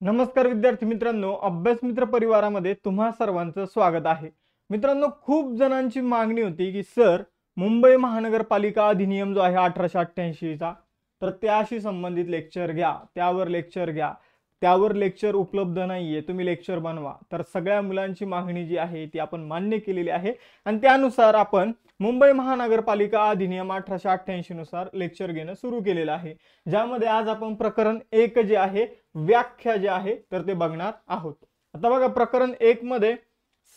नमस्कार विद्यार्थी मित्रांनो, अभ्यास मित्र परिवारामध्ये तुम्हा सर्वांचं स्वागत आहे। मित्रांनो, खूप जणांची मागणी होती की सर मुंबई महानगरपालिका अधिनियम जो आहे 1888 चा, तर त्याशी संबंधित लेक्चर घ्या, त्यावर लेक्चर उपलब्ध नाहीये, तुम्ही लेक्चर बनवा। तर सगळ्या मुलांची मागणी जी आहे ती आपण मान्य केलेली आहे आणि त्यानुसार आपण मुंबई महानगरपालिका अधिनियम 1888 नुसार लेक्चर घेणं सुरू केलेलं आहे, ज्यामध्ये आज आपण प्रकरण 1 जे आहे व्याख्या जे आहे तर ते बघणार आहोत। आता बघा, प्रकरण 1 मध्ये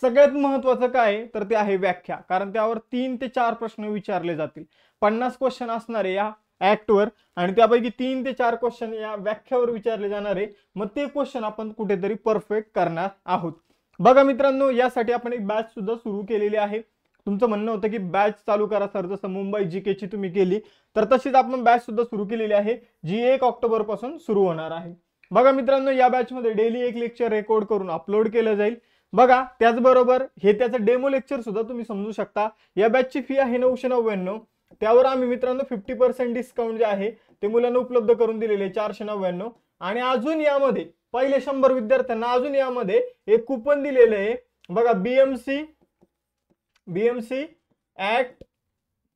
सगळ्यात महत्त्वाचं काय तर ते आहे व्याख्या, कारण त्यावर 3 ते 4 प्रश्न विचारले जातील। 50 क्वेश्चन असणार आहे या ऍक्ट वर आणि त्यापैकी 3 ते 4 क्वेश्चन या व्याख्यावर विचारले जाणार आहे। मग ते क्वेश्चन आपण कुठेतरी परफेक्ट करणार आहोत। बघा मित्रांनो, यासाठी आपण एक बॅच सुद्धा सुरू केलेली आहे। तुमचं म्हणणं होतं की बॅच चालू करा सर, जसं मुंबई जीके ची तुम्ही केली तर तशीच आपण बॅच सुद्धा सुरू केलेली आहे, जी 1 ऑक्टोबर पासून सुरू होणार आहे। बघा मित्रांनो, या बॅच मध्ये डेली एक लेक्चर रेकॉर्ड करून अपलोड केलं जाईल। बघा, त्याचबरोबर हे त्याचं डेमो लेक्चर सुद्धा तुम्ही समजू शकता। या बॅचची फी आहे 999, त्यावर आम्ही मित्रांनो 50% डिस्काउंट जे आहे ते मुलांना उपलब्ध करून दिलेले 499 आणि अजून यामध्ये पहिले 100 विद्यार्थ्यांना अजून यामध्ये एक कूपन दिलेले आहे। बघा, बीएमसी ऍक्ट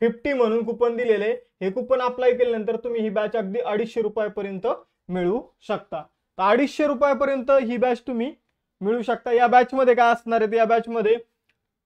50 म्हणून कूपन दिलेले आहे। हे कूपन अप्लाय केल्यानंतर तुम्ही ही बॅच अगदी 250 रुपयापर्यंत मिळवू शकता। तर 250 रुपयापर्यंत ही बॅच तुम्ही मिळू शकता। या बॅच मध्ये काय असणार आहे, या बॅच मध्ये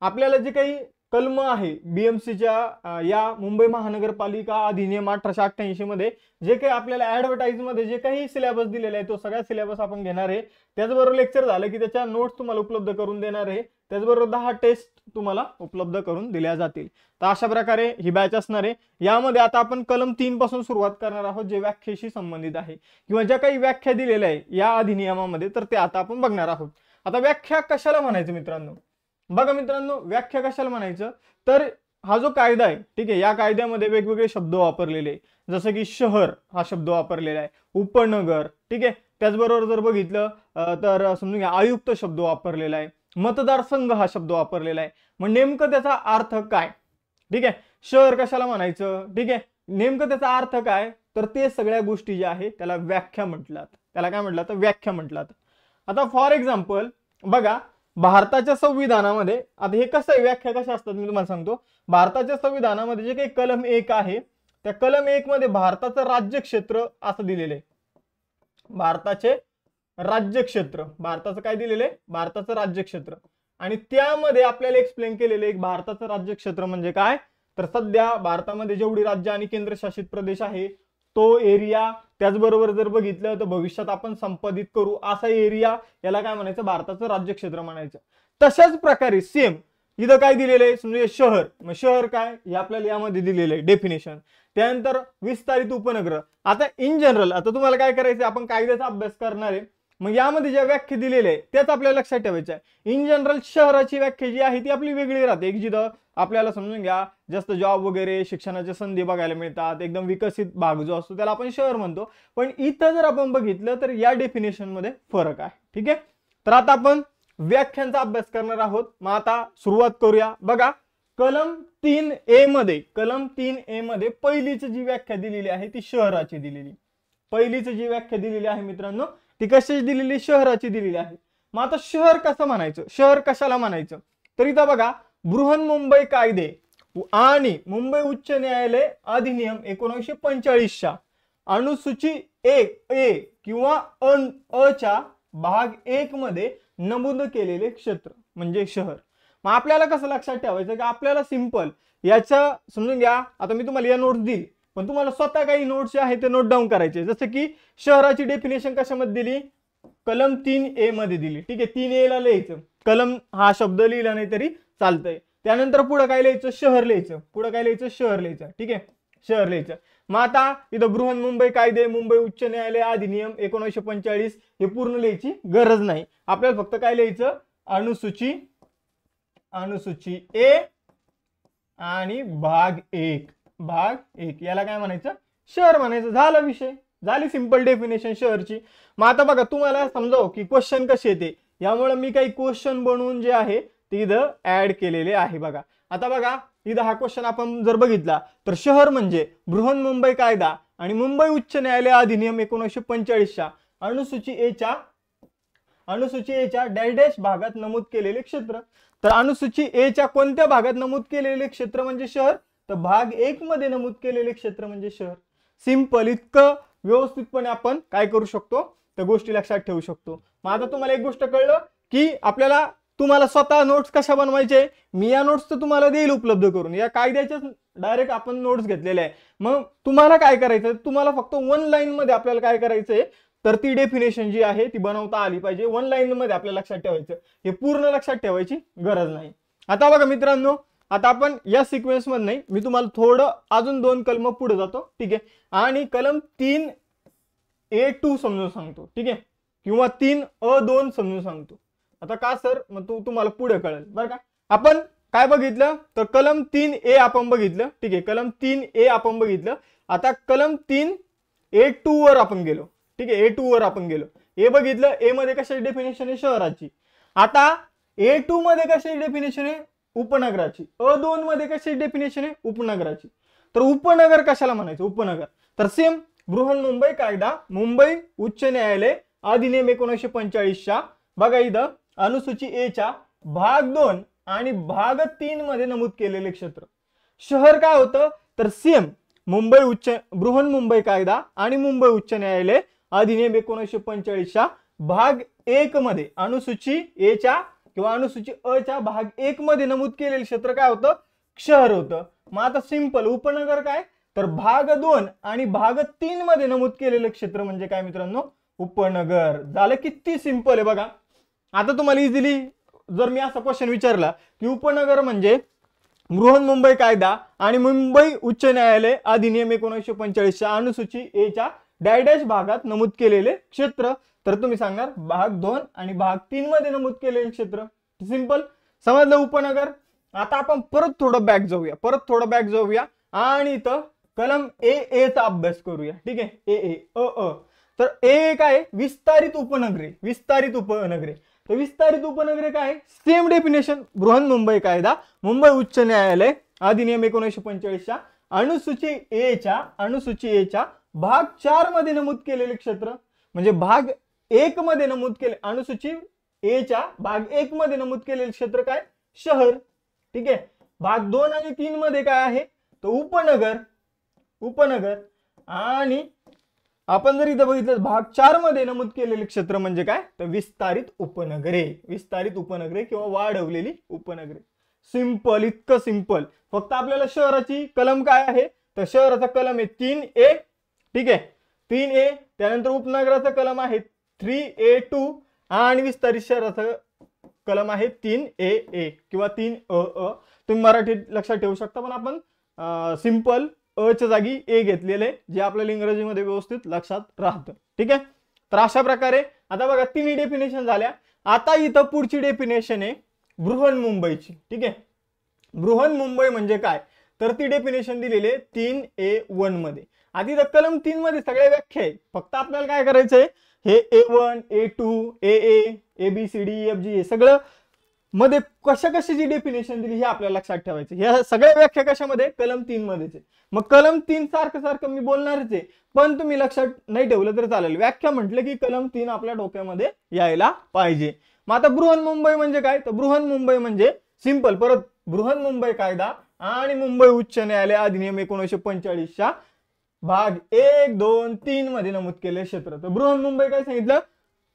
आपल्याला जे काही कलम आहे बीएमसीच्या या मुंबई महानगरपालिका अधिनियम 1888 मध्ये जे काही आपल्याला ऍडव्हर्टाइज मध्ये जे काही सिलेबस दिलेला आहे तो सगळा सिलेबस आपण घेणार आहे। त्याचबरोबर लेक्चर झालं की त्याच्या नोट्स तुम्हाला उपलब्ध करून देणार आहे। त्याचबरोबर 10 टेस्ट तुम्हाला उपलब्ध करून दिल्या जातील। तर अशा प्रकारे ही बॅच असणार आहे। यामध्ये आता आपण कलम 3 पासून सुरुवात करणार आहोत, जे व्याख्येशी संबंधित आहे किंवा ज्या काही व्याख्या दिलेल्या आहे या अधिनियमामध्ये तर ते आता आपण बघणार आहोत। आता व्याख्या कशाला म्हणायचं मित्रांनो, बघा मित्रांनो, व्याख्या कशाला म्हणायचं तर हा जो कायदा आहे, ठीक आहे, या कायद्यामध्ये वेगवेगळे शब्द वापरलेले, जसं की शहर हा शब्द वापरलेला आहे, उपनगर, ठीक आहे, त्याचबरोबर जर बघितलं तर समजून घ्या आयुक्त शब्द वापरलेला आहे, मतदारसंघ हा शब्द वापरलेला आहे। मग नेमकं त्याचा अर्थ काय, ठीक आहे, शहर कशाला म्हणायचं, ठीक आहे, नेमकं त्याचा अर्थ काय तर ते सगळ्या गोष्टी ज्या आहेत त्याला व्याख्या म्हटलात। त्याला काय म्हटलं तर व्याख्या म्हटलात। आता फॉर एक्झाम्पल बघा, भारताच्या संविधानामध्ये आता हे कसं आहे, व्याख्या कशा असतात मी तुम्हाला सांगतो। भारताच्या संविधानामध्ये जे काही कलम 1 आहे त्या कलम 1 मध्ये भारताचं राज्यक्षेत्र असं दिलेलं आहे। भारताचे राज्यक्षेत्र, भारताचं काय दिलेलं आहे, भारताचं राज्यक्षेत्र, आणि त्यामध्ये आपल्याला एक्सप्लेन केलेले एक भारताचं राज्यक्षेत्र म्हणजे काय तर सध्या भारतामध्ये जेवढी राज्य आणि केंद्रशासित प्रदेश आहे तो एरिया, त्याचबरोबर जर बघितलं तर भविष्यात आपण संपादित करू असा एरिया, याला काय म्हणायचं भारताचं राज्यक्षेत्र म्हणायचं। तशाच प्रकारे सेम इथं काय दिलेलं आहे समजा शहर, मग शहर काय हे आपल्याला यामध्ये दिलेलं आहे डेफिनेशन। त्यानंतर विस्तारित उपनगर। आता इन जनरल आता तुम्हाला काय करायचं, आपण कायद्याचा अभ्यास करणार आहे, मग यामध्ये ज्या व्याख्या दिलेल्या आहे त्याच आपल्याला लक्षात ठेवायचं आहे। इन जनरल शहराची व्याख्या जी आहे ती आपली वेगळी राहते, एक जिथं आपल्याला समजून घ्या जास्त जॉब वगैरे शिक्षणाच्या संधी बघायला मिळतात, एकदम विकसित भाग जो असतो त्याला आपण शहर म्हणतो। पण इथं जर आपण बघितलं तर या डेफिनेशन मध्ये फरक आहे, ठीक आहे। तर आता आपण व्याख्यांचा अभ्यास करणार आहोत। मग आता सुरुवात करूया। बघा, कलम 3A मध्ये पहिलीच जी व्याख्या दिलेली आहे ती शहराची दिलेली, पहिलीच जी व्याख्या दिलेली आहे मित्रांनो ती कशाची दिलेली, शहराची दिलेली आहे। मग आता शहर कसं म्हणायचं, शहर कशाला म्हणायचं तर इथं बघा, बृहन्मुंबई कायदे आणि मुंबई उच्च न्यायालय अधिनियम 1945 च्या अनुसूची 1A किंवा अ च्या भाग 1 मध्ये नमूद केलेले क्षेत्र म्हणजे शहर। मग आपल्याला कसं लक्षात ठेवायचं की आपल्याला सिंपल याचं समजून घ्या। आता मी तुम्हाला या नोट्स दिली, पण तुम्हाला स्वतः काही नोट्स जे आहे ते नोट डाऊन करायचे। जसं की शहराची डेफिनेशन कशामध्ये दिली, कलम 3A मध्ये दिली, ठीक आहे, 3A ला लिहायचं, कलम हा शब्द लिहिला नाही तरी चालतंय। त्यानंतर पुढे काय लिहायचं, शहर लिहायचं, पुढे काय लिहायचं, शहर लिहायचं, ठीक आहे, शहर लिहायचं। मग आता इथं बृहन्मुंबई कायदे मुंबई उच्च न्यायालय अधिनियम 1945 हे पूर्ण लिहायची गरज नाही, आपल्याला फक्त काय लिहायचं, अनुसूची A आणि भाग 1 याला काय म्हणायचं, शहर म्हणायचं। झाला विषय, झाली सिंपल डेफिनेशन शहरची। मग आता बघा, तुम्हाला समजावं की क्वेश्चन कसे येते, यामुळे मी काही क्वेश्चन बनवून जे आहे ते इथं ऍड केलेले आहे। बघा, आता बघा इथं हा क्वेश्चन आपण जर बघितला तर शहर म्हणजे बृहन्मुंबई कायदा आणि मुंबई उच्च न्यायालय अधिनियम 1945 च्या अनुसूची A च्या अनुसूची एच्या डॅश डॅश भागात नमूद केलेले क्षेत्र. तर अनुसूची एच्या कोणत्या भागात नमूद केलेले क्षेत्र म्हणजे शहर, तर भाग 1 मध्ये नमूद केलेले क्षेत्र म्हणजे शहर. सिंपल. इतकं व्यवस्थितपणे आपण काय करू शकतो, त्या गोष्टी लक्षात ठेवू शकतो. मग आता तुम्हाला एक गोष्ट कळलं की आपल्याला तुम्हाला स्वतः नोट्स कशा बनवायचे, मी या नोट्स तर तुम्हाला देईल उपलब्ध करून. या कायद्याच्या डायरेक्ट आपण नोट्स घेतलेले आहे. मग तुम्हाला काय करायचं, तुम्हाला फक्त 1 लाईन मध्ये आपल्याला काय करायचंय, तर ती डेफिनेशन जी आहे ती बनवता आली पाहिजे. 1 लाईन मध्ये आपल्याला लक्षात ठेवायचं, हे पूर्ण लक्षात ठेवायची गरज नाही. आता बघा मित्रांनो, आता आपण या सिक्वेन्स मध्ये नाही, मी तुम्हाला थोडं अजून 2 कलम पुढे जातो. ठीक आहे. आणि कलम 3A2 समजून सांगतो. ठीक आहे, किंवा 3A2 समजून सांगतो. आता का सर, मग तुम्हाला पुढे कळेल बरं का. आपण काय बघितलं, तर कलम 3A आपण बघितलं. ठीक आहे, कलम 3A आपण बघितलं. आता कलम 3A2 वर आपण गेलो. ठीक आहे, A2 वर आपण गेलो. ए बघितलं, ए मध्ये कशाची डेफिनेशन आहे, शहराची. आता A2 मध्ये कशाची डेफिनेशन आहे, उपनगराची. A2 मध्ये कशाची डेफिनेशन आहे, उपनगराची. तर उपनगर कशाला म्हणायचं, उपनगर. तर सेम बृहन्मुंबई कायदा, मुंबई उच्च न्यायालय अधिनियम 1945 च्या बघा इथं अनुसूची ए च्या भाग 2 आणि भाग 3 मध्ये नमूद केलेले क्षेत्र. शहर काय होतं, तर सेम बृहन्मुंबई कायदा आणि मुंबई उच्च न्यायालय अधिनियम 1945 च्या भाग 1 मध्ये अनुसूची ए च्या किंवा अनुसूची अ च्या भाग 1 मध्ये नमूद केलेले क्षेत्र काय होतं, शहर होतं. मग आता सिंपल, उपनगर काय, तर भाग 2 आणि भाग 3 मध्ये नमूद केलेलं क्षेत्र म्हणजे काय मित्रांनो, उपनगर. झालं, किती सिंपल आहे बघा. आता तुम्हाला इझिली जर मी असा क्वेश्चन विचारला की उपनगर म्हणजे बृहन्मुंबई कायदा आणि मुंबई उच्च न्यायालय अधिनियम 1945 च्या अनुसूची ए च्या डॅश डॅश भागात नमूद केलेले क्षेत्र, तर तुम्ही सांगणार भाग 2 आणि भाग 3 मध्ये नमूद केलेले क्षेत्र. सिंपल समजलं उपनगर. आता आपण परत थोडं बॅक जाऊया आणि इथं कलम ए चा अभ्यास करूया. ठीक आहे, ए तर ए काय, विस्तारित उपनगरे. तर विस्तारित उपनगरे काय, सेम डेफिनेशन बृहन्मुंबई कायदा मुंबई उच्च न्यायालय अधिनियम 1945 च्या अनुसूची ए च्या भाग 4 मध्ये नमूद केलेले क्षेत्र. म्हणजे भाग 1 मध्ये नमूद केले, अनुसूची ए च्या भाग 1 मध्ये नमूद केलेले क्षेत्र काय, शहर. ठीक आहे. भाग 2 आणि 3 मध्ये काय आहे, तो उपनगर. आणि आपण जर इथं बघितलं भाग 4 मध्ये नमूद केलेले क्षेत्र म्हणजे काय, तर विस्तारित उपनगरे किंवा वाढवलेली उपनगरे. सिंपल, इतकं सिंपल. फक्त आपल्याला शहराची कलम काय आहे, तर शहराचा कलम आहे 3A. ठीक आहे, 3A. त्यानंतर उपनगराचा कलम आहे 3A2 आणि विस्तारित शहराचा कलम आहे 3AA किंवा 3अ. तुम्ही मराठीत लक्षात ठेवू शकता, पण आपण सिंपल अ च्या जागी ए घेतलेले, जे आपल्याला इंग्रजीमध्ये व्यवस्थित लक्षात राहतं. ठीक आहे. तर अशा प्रकारे आता बघा 3 डेफिनेशन झाल्या. आता इथं पुढची डेफिनेशन आहे बृहन्मुंबईची. ठीक आहे, बृहन्मुंबई म्हणजे काय, तर ती डेफिनेशन दिलेली आहे 3A1 मध्ये. आधी इथं कलम 3 मध्ये सगळ्या व्याख्या आहे. फक्त आपल्याला काय करायचंय, हे A1 A2 AA ABCD EFG हे सगळं मध्ये कशाची डेफिनेशन दिली हे आपल्याला लक्षात ठेवायचं. ह्या सगळ्या व्याख्या कशामध्ये, कलम 3 मध्येच आहे. मग कलम 3 सारखं मी बोलणारच आहे, पण तुम्ही लक्षात नाही ठेवलं तर चालेल. व्याख्या म्हटलं की कलम 3 आपल्या डोक्यामध्ये यायला पाहिजे. मग आता बृहन्मुंबई म्हणजे काय, तर बृहन्मुंबई म्हणजे सिंपल, परत बृहन्मुंबई कायदा आणि मुंबई उच्च न्यायालय अधिनियम 1945 च्या भाग 1 2 3 मध्ये नमूद केलेले क्षेत्र. तर बृहन्मुंबई काय सांगितलं,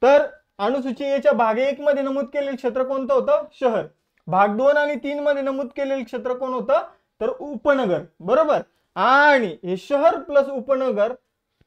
तर अनुसूची ए च्या भाग 1 मध्ये नमूद केलेलं क्षेत्र कोणतं होतं, शहर. भाग 2 आणि 3 मध्ये नमूद केलेलं क्षेत्र कोण होतं, तर उपनगर. बरोबर. आणि हे शहर प्लस उपनगर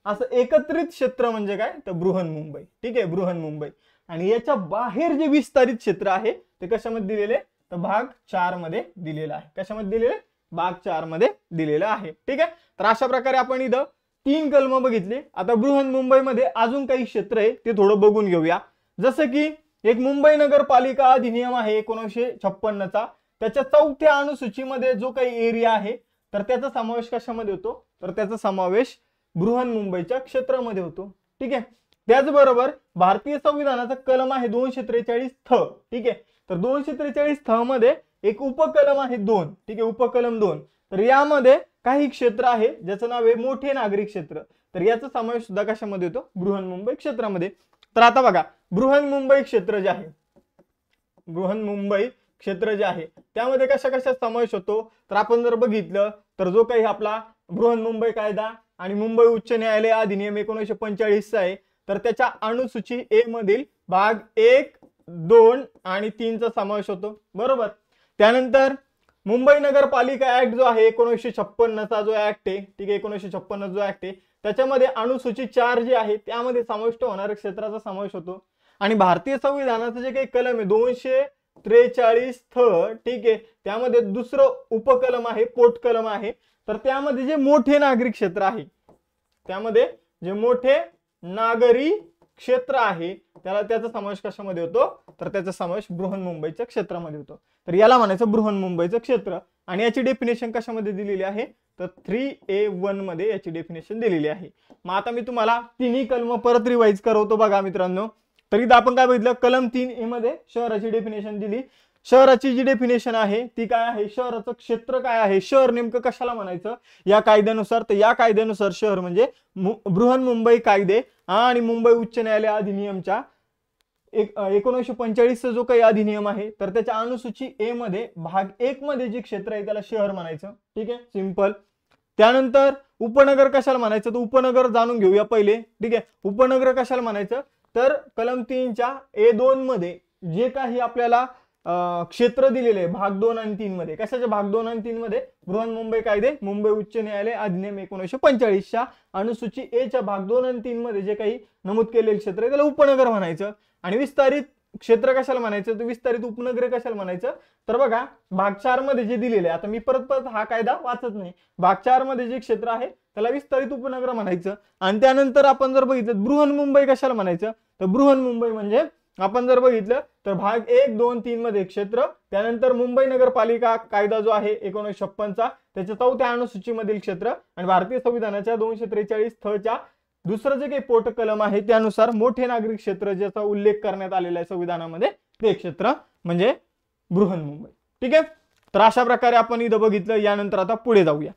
असं एकत्रित क्षेत्र म्हणजे काय, तर बृहन्मुंबई. ठीक आहे, बृहन्मुंबई. आणि याच्या बाहेर जे विस्तारित क्षेत्र आहे ते कशामध्ये दिलेले, तर भाग 4 मध्ये दिलेलं आहे. कशामध्ये दिलेले, भाग 4 मध्ये दिलेलं आहे. ठीक आहे. तर अशा प्रकारे आपण इथं 3 कलम बघितले. आता बृहन्मुंबईमध्ये अजून काही क्षेत्र आहे ते थोडं बघून घेऊया. जसं की एक मुंबई नगरपालिका अधिनियम आहे 1956 चा. त्याच्या 4थ्या अनुसूचीमध्ये जो काही एरिया आहे तर त्याचा समावेश कशामध्ये होतो, तर त्याचा समावेश बृहन्मुंबईच्या क्षेत्रामध्ये होतो. ठीक आहे. त्याचबरोबर भारतीय संविधानाचा कलम आहे 243 थ. ठीक आहे. तर 243 थ मध्ये एक उपकलम आहे 2. ठीक आहे, उपकलम 2. तर यामध्ये काही क्षेत्र आहे ज्याचं नाव आहे मोठे नागरिक क्षेत्र. तर याचा समावेश सुद्धा कशामध्ये होतो, बृहन्मुंबई क्षेत्रामध्ये. तर आता बघा बृहन्मुंबई क्षेत्र जे आहे, बृहन्मुंबई क्षेत्र जे आहे त्यामध्ये कशा कशा समावेश होतो, तर आपण जर बघितलं तर जो काही आपला बृहन्मुंबई कायदा आणि मुंबई उच्च न्यायालय अधिनियम 1945 चा आहे, तर त्याच्या अनुसूची ए मधील भाग 1, 2 आणि 3 चा समावेश होतो, बरोबर। त्यानंतर मुंबई नगरपालिका ऍक्ट जो आहे 1956 चा जो ऍक्ट आहे, ठीक आहे, 1956 जो ऍक्ट आहे त्याच्यामध्ये अनुसूची 4 जी आहे त्यामध्ये समाविष्ट होणाऱ्या क्षेत्राचा समावेश होतो। आणि भारतीय संविधानाचं जे काही कलम आहे 243 ठीक आहे, त्यामध्ये दुसरं उपकलम आहे, पोट कलम आहे, तर त्यामध्ये जे मोठे नागरिक क्षेत्र आहे, त्यामध्ये जे मोठे नागरी क्षेत्र आहे त्याचा समावेश कशामध्ये होतो, तर त्याचा समावेश बृहन्मुंबईच्या क्षेत्रामध्ये होतो। तर याला म्हणायचं बृहन्मुंबईचं क्षेत्र। आणि याची डेफिनेशन कशामध्ये दिलेली आहे, तर 3A1 मध्ये याची डेफिनेशन दिलेली आहे। मग आता मी तुम्हाला तिन्ही कलम परत रिवाइज करवतो बघा मित्रांनो। तर इथं आपण काय बघितलं, कलम 3A मध्ये शहराची डेफिनेशन दिली। शहराची जी डेफिनेशन आहे ती काय आहे, शहराचं क्षेत्र काय आहे, शहर नेमकं कशाला म्हणायचं या कायद्यानुसार, तर या कायद्यानुसार शहर म्हणजे बृहन्मुंबई कायदे आणि मुंबई उच्च न्यायालय अधिनियमच्या 1945 जो काही अधिनियम आहे तर त्याच्या अनुसूची ए मध्ये भाग 1 मध्ये जे क्षेत्र आहे त्याला शहर म्हणायचं, ठीक आहे, सिंपल। त्यानंतर उपनगर कशाला म्हणायचं, तर उपनगर जाणून घेऊया पहिले, ठीक आहे। उपनगर कशाला म्हणायचं, तर कलम 3 च्या A2 मध्ये जे काही आपल्याला क्षेत्र दिलेले आहे भाग 2 आणि 3 मध्ये, कशाचे भाग 2 आणि 3 मध्ये, बृहन्मुंबई कायदे मुंबई उच्च न्यायालय अधिनियम 1945 च्या अनुसूची ए च्या भाग 2 आणि 3 मध्ये जे काही नमूद केलेले क्षेत्र आहे त्याला उपनगर म्हणायचं। आणि विस्तारित क्षेत्र कशाला म्हणायचं, तर विस्तारित उपनगरे कशाला म्हणायचं, तर बघा भाग 4 मध्ये जे दिलेले, आता मी परत परत हा कायदा वाचत नाही, भाग 4 मध्ये जे क्षेत्र आहे त्याला विस्तारित उपनगर म्हणायचं। आणि त्यानंतर आपण जर बघितलं बृहन्मुंबई कशाला म्हणायचं, तर बृहन्मुंबई म्हणजे आपण जर बघितलं तर भाग 1, 2, 3 मध्ये क्षेत्र, त्यानंतर मुंबई नगरपालिका कायदा जो आहे 1956 चा त्याच्या 4थ्या अनुसूचीमधील क्षेत्र आणि भारतीय संविधानाच्या 243 च्या दुसरं जे काही पोट कलम आहे त्यानुसार मोठे नागरिक क्षेत्र ज्याचा उल्लेख करण्यात आलेला आहे संविधानामध्ये ते क्षेत्र म्हणजे बृहन्मुंबई, ठीक आहे। तर अशा प्रकारे आपण इथं बघितलं। यानंतर आता पुढे जाऊया।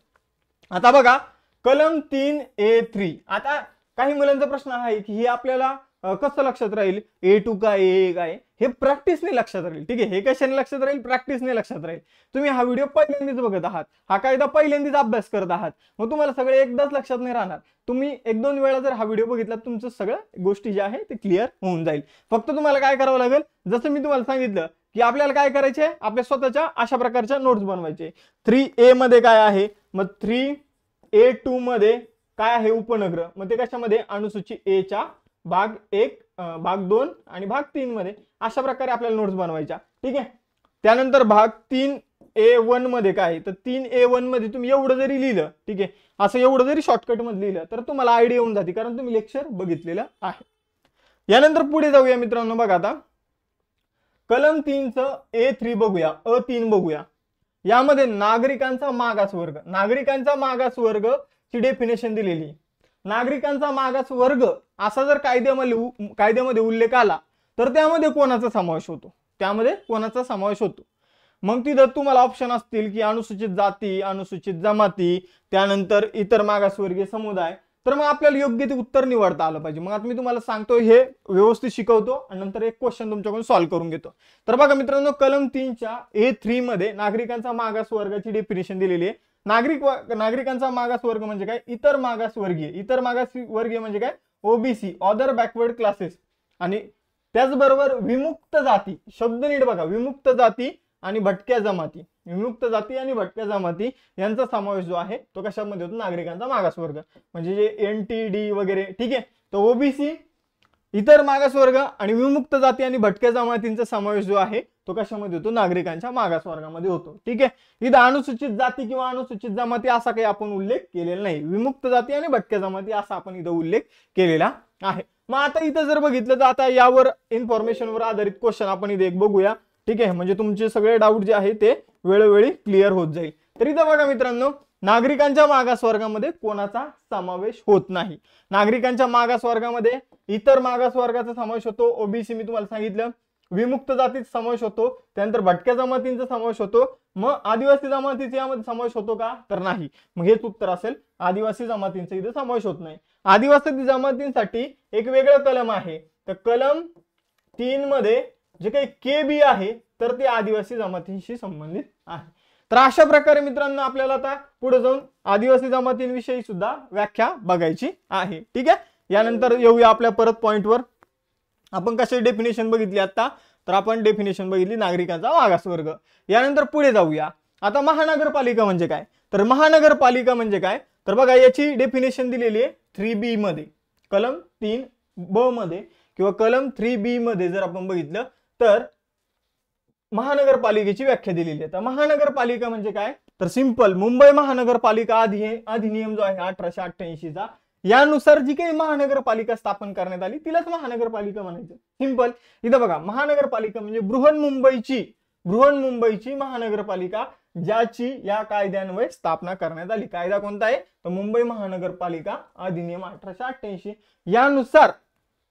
आता बघा कलम 3A3। आता काही मुलांचा प्रश्न आहे की हे आपल्याला कसं लक्षात राहील, A2 का A1 काय, हे प्रॅक्टिसने लक्षात राहील, ठीक आहे। हे कशाने लक्षात राहील, प्रॅक्टिसने लक्षात राहील। तुम्ही हा व्हिडिओ पहिल्यांदाच बघत आहात, हा कायदा पहिल्यांदाच अभ्यास करत आहात, मग तुम्हाला सगळे एकदाच लक्षात नाही राहणार। तुम्ही 1-2 वेळा जर हा व्हिडिओ बघितला तुमचं सगळं गोष्टी ज्या आहे ते क्लिअर होऊन जाईल। फक्त तुम्हाला काय करावं लागेल, जसं मी तुम्हाला सांगितलं की आपल्याला काय करायचे, आपल्या स्वतःच्या अशा प्रकारच्या नोट्स बनवायचे। 3A मध्ये काय आहे, मग 3A2 मध्ये काय आहे उपनगर, मग ते कशामध्ये, अनुसूची ए च्या भाग 1, भाग 2 आणि भाग 3 मध्ये अशा प्रकारे आपल्याला नोट्स बनवायच्या, ठीक आहे। त्यानंतर भाग 3A1 मध्ये काय आहे, तर 3A1 मध्ये तुम्ही एवढं जरी लिहिलं, ठीक आहे, असं एवढं जरी शॉर्टकट मध्ये लिहिलं तर तुम्हाला आयडिया येऊन जाते, कारण तुम्ही लेक्चर बघितलेलं आहे। यानंतर पुढे जाऊया मित्रांनो। बघा आता कलम 3 चं A3 बघूया, A3 बघूया। यामध्ये नागरिकांचा मागास वर्ग, नागरिकांचा मागास वर्ग ची डेफिनेशन दिलेली। नागरिकांचा मागास वर्ग असा जर कायद्यामध्ये उल्लेख आला तर त्यामध्ये कोणाचा समावेश होतो, त्यामध्ये कोणाचा समावेश होतो। मग तिथं तुम्हाला ऑप्शन असतील की अनुसूचित जाती, अनुसूचित जमाती, त्यानंतर इतर मागासवर्गीय समुदाय, तर मग आपल्याला योग्य ते उत्तर निवडता आलं पाहिजे। मग आता मी तुम्हाला सांगतो, हे व्यवस्थित शिकवतो आणि नंतर एक क्वेश्चन तुमच्याकडून सॉल्व्ह करून घेतो। तर बघा मित्रांनो कलम 3 च्या A3 मध्ये नागरिकांचा मागास वर्गाची डेफिनेशन दिलेली आहे। नागरिकांचा मागास वर्ग म्हणजे काय, इतर मागासवर्गीय, इतर मागासवर्गीय म्हणजे काय, ओबीसी, अदर बॅकवर्ड क्लासेस, आणि त्याचबरोबर विमुक्त जाती, शब्द नीट बघा, विमुक्त जाती आणि भटक्या जमाती, विमुक्त जाती आणि भटक्या जमाती यांचा समावेश जो आहे तो कशामध्ये होतो, नागरिकांचा मागास वर्ग म्हणजे जे NTD वगैरे, ठीक आहे। तर ओबीसी, इतर मागासवर्ग आणि विमुक्त जाती आणि भटक्या जमातींचा समावेश जो आहे तो कशामध्ये होतो, नागरिकांच्या मागास वर्गामध्ये होतो, ठीक आहे। इथं अनुसूचित जाती किंवा अनुसूचित जमाती असा काही आपण उल्लेख केलेला नाही, विमुक्त जाती आणि भटक्या जमाती असा आपण इथं उल्लेख केलेला आहे। मग आता इथं जर बघितलं तर आता यावर इन्फॉर्मेशनवर आधारित क्वेश्चन आपण इथे एक बघूया, ठीक आहे, म्हणजे तुमचे सगळे डाऊट जे आहे ते वेळोवेळी क्लिअर होत जाईल। तर इथं बघा मित्रांनो, नागरिकांच्या मागास वर्गामध्ये कोणाचा समावेश होत नाही। नागरिकांच्या मागास वर्गामध्ये इतर मागास वर्गाचा समावेश होतो, ओबीसी मी तुम्हाला सांगितलं, विमुक्त जातीचा समावेश होतो, त्यानंतर भटक्या जमातींचा समावेश होतो। मग आदिवासी जमातीचा यामध्ये समावेश होतो का, तर नाही। मग हेच उत्तर असेल, आदिवासी जमातींचा इथे समावेश होत नाही। आदिवासी जमातींसाठी एक वेगळं कलम आहे, तर कलम 3 मध्ये जे काही के बी आहे तर ते आदिवासी जमातींशी संबंधित आहे. तर अशा प्रकारे मित्रांनो आपल्याला आता पुढे जाऊन आदिवासी जमातींविषयी सुद्धा व्याख्या बघायची आहे. ठीक आहे, यानंतर येऊया आपल्या परत पॉइंटवर. आपण कशी डेफिनेशन बघितली आता, तर आपण डेफिनेशन बघितली नागरिकांचा मागासवर्ग. यानंतर पुढे जाऊया. आता महानगरपालिका म्हणजे काय, तर महानगरपालिका म्हणजे काय, तर बघा याची डेफिनेशन दिलेली आहे 3B मध्ये, कलम 3B मध्ये किंवा कलम 3B मध्ये जर आपण बघितलं तर महानगरपालिकेची व्याख्या दिलेली आहे. तर महानगरपालिका म्हणजे काय, तर सिंपल मुंबई महानगरपालिका अधिनियम जो आहे 1888 चा, यानुसार जी काही महानगरपालिका स्थापन करण्यात आली तिलाच महानगरपालिका म्हणायचं. सिंपल. इथं बघा महानगरपालिका म्हणजे बृहन्मुंबईची महानगरपालिका ज्याची या कायद्यान्वये स्थापना करण्यात आली. कायदा कोणता आहे, तर मुंबई महानगरपालिका अधिनियम 1888. यानुसार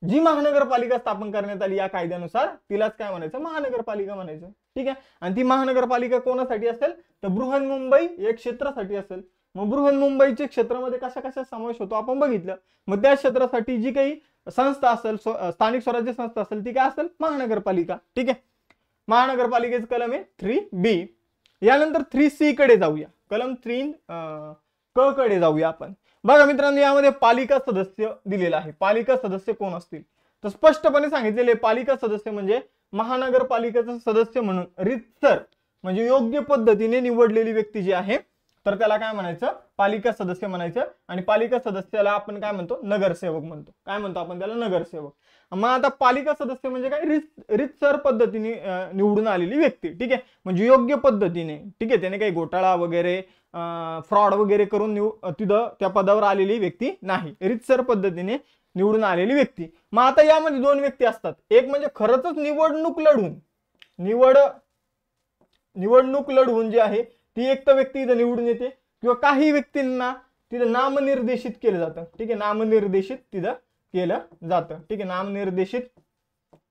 जी महानगरपालिका स्थापन करण्यात आली या कायद्यानुसार तिलाच काय म्हणायचं, महानगरपालिका म्हणायचं. ठीक आहे, आणि ती महानगरपालिका कोणासाठी असेल, तर बृहन्मुंबई या क्षेत्रासाठी असेल. मग बृहन्मुंबईच्या क्षेत्रामध्ये कशा कशा समावेश होतो आपण बघितलं. मग त्या क्षेत्रासाठी जी काही संस्था असेल, स्थानिक स्वराज्य संस्था असेल, ती काय असेल, महानगरपालिका. ठीक आहे, महानगरपालिकेचं कलम आहे 3B. यानंतर 3C कडे जाऊया, कलम 3 कडे जाऊया आपण. बघा मित्रांनो यामध्ये पालिका सदस्य दिलेला आहे. पालिका सदस्य कोण असतील, तर स्पष्टपणे सांगितलेले पालिका सदस्य म्हणजे महानगरपालिकेचा सदस्य म्हणून रीतसर म्हणजे योग्य पद्धतीने निवडलेली व्यक्ती जी आहे तर त्याला काय म्हणायचं, पालिका सदस्य म्हणायचं. आणि पालिका सदस्याला आपण काय म्हणतो, नगरसेवक म्हणतो. काय म्हणतो आपण त्याला, नगरसेवक. मग आता पालिका सदस्य म्हणजे काय, रीतसर पद्धतीने निवडून आलेली व्यक्ती. ठीक आहे, म्हणजे योग्य पद्धतीने. ठीक आहे, त्याने काही घोटाळा वगैरे फ्रॉड वगैरे करून तिथं त्या पदावर आलेली व्यक्ती नाही, रीतसर पद्धतीने निवडून आलेली व्यक्ती. मग आता यामध्ये दोन व्यक्ती असतात, एक म्हणजे खरंच निवडणूक लढवून जी आहे ती एक तर व्यक्ती इथं निवडून येते, किंवा काही व्यक्तींना तिथं नामनिर्देशित केलं जातं. ठीक आहे, नामनिर्देशित तिथं केलं जातं. ठीक आहे,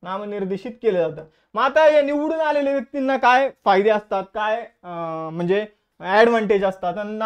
नामनिर्देशित केलं जातं. मग आता या निवडून आलेल्या व्यक्तींना काय फायदे असतात, काय म्हणजे ऍडव्हान्टेज असतात, आणि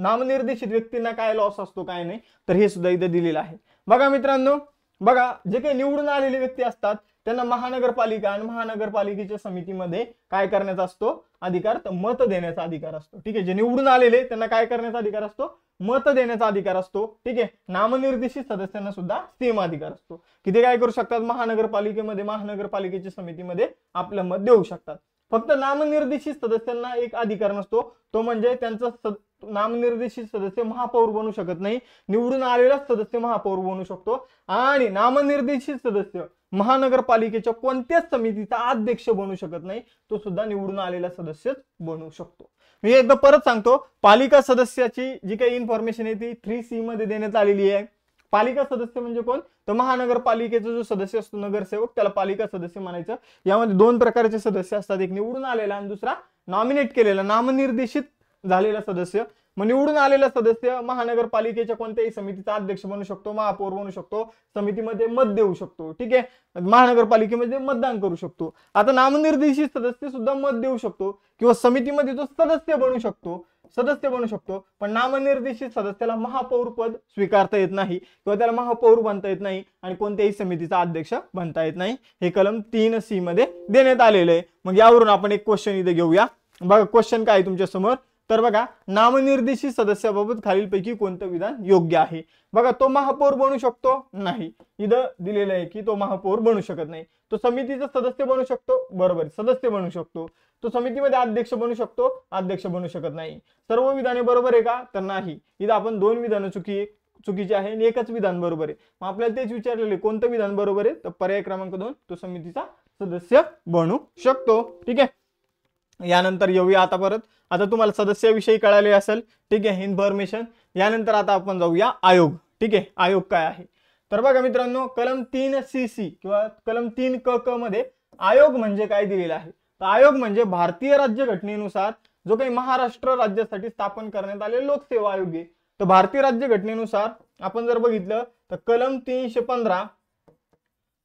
नामनिर्देशित व्यक्तींना काय लॉस असतो काय नाही, तर हे सुद्धा इथं दिलेलं आहे. बघा मित्रांनो, बघा जे काही निवडून आलेले व्यक्ती असतात त्यांना महानगरपालिका आणि महानगरपालिकेच्या समितीमध्ये काय करण्याचा असतो अधिकार, तर मत देण्याचा अधिकार असतो. ठीक आहे, जे निवडून आलेले त्यांना काय करण्याचा अधिकार असतो, मत देण्याचा अधिकार असतो. ठीक आहे, नामनिर्देशित सदस्यांना सुद्धा सेम अधिकार असतो की ते काय करू शकतात, महानगरपालिकेमध्ये महानगरपालिकेच्या समितीमध्ये आपलं मत देऊ शकतात. फक्त नामनिर्देशित सदस्यांना एक अधिकार नसतो, तो म्हणजे त्यांचा नामनिर्देशित सदस्य महापौर बनू शकत नाही, निवडून आलेला सदस्य महापौर बनू शकतो. आणि नामनिर्देशित सदस्य महानगरपालिकेच्या कोणत्याच समितीचा अध्यक्ष बनू शकत नाही, तो सुद्धा निवडून आलेला सदस्यच बनू शकतो. मी एकदा परत सांगतो, पालिका सदस्याची जी काही इन्फॉर्मेशन आहे ती 3C मध्ये देण्यात आलेली आहे. पालिका सदस्य म्हणजे कोण, तर महानगरपालिकेचा जो सदस्य असतो नगरसेवक त्याला पालिका सदस्य म्हणायचं. यामध्ये दोन प्रकारचे सदस्य असतात, एक निवडून आलेला आणि दुसरा नॉमिनेट केलेला, नामनिर्देशित झालेला सदस्य. मग निवडून आलेला सदस्य महानगरपालिकेच्या कोणत्याही समितीचा अध्यक्ष बनू शकतो, महापौर बनू शकतो, समितीमध्ये मत देऊ शकतो. ठीक आहे, महानगरपालिकेमध्ये मतदान करू शकतो. आता नामनिर्देशित सदस्य सुद्धा मत देऊ शकतो किंवा समितीमध्ये तो सदस्य बनू शकतो, पण नामनिर्देशित सदस्याला महापौर पद स्वीकारता येत नाही किंवा त्याला महापौर बनता येत नाही आणि कोणत्याही समितीचा अध्यक्ष बनता येत नाही. हे कलम 3C मध्ये देण्यात आलेलं आहे. मग यावरून आपण एक क्वेश्चन इथे घेऊया. बघा क्वेश्चन काय तुमच्या समोर, तर बघा नामनिर्देशित सदस्याबाबत खालीलपैकी कोणतं विधान योग्य आहे. बघा तो महापौर बनू शकतो नाही, इथं दिलेलं आहे की तो महापौर बनू शकत नाही. तो समितीचा सदस्य बनू शकतो, बरोबर, सदस्य बनू शकतो. तो समितीमध्ये अध्यक्ष बनू शकतो, अध्यक्ष बनू शकत नाही. सर्व विधाने बरोबर आहे का, तर नाही. इथं आपण दोन विधानं चुकीची आहे आणि एकच विधान बरोबर आहे. मग आपल्याला तेच विचारलेले कोणतं विधान बरोबर आहे, तर पर्याय क्रमांक 2, तो समितीचा सदस्य बनू शकतो. ठीक आहे, यानंतर येऊया आता परत. आता तुम्हाला सदस्याविषयी कळाले असेल. ठीक आहे, इन्फॉर्मेशन. यानंतर आता आपण जाऊया आयोग. ठीक आहे, आयोग काय आहे, तर बघा मित्रांनो कलम 3CC किंवा कलम 3क मध्ये आयोग म्हणजे काय दिलेलं आहे. तर आयोग म्हणजे भारतीय राज्यघटनेनुसार जो काही महाराष्ट्र राज्यासाठी स्थापन करण्यात आलेला लोकसेवा आयोग आहे. तर भारतीय राज्यघटनेनुसार आपण जर बघितलं तर कलम 315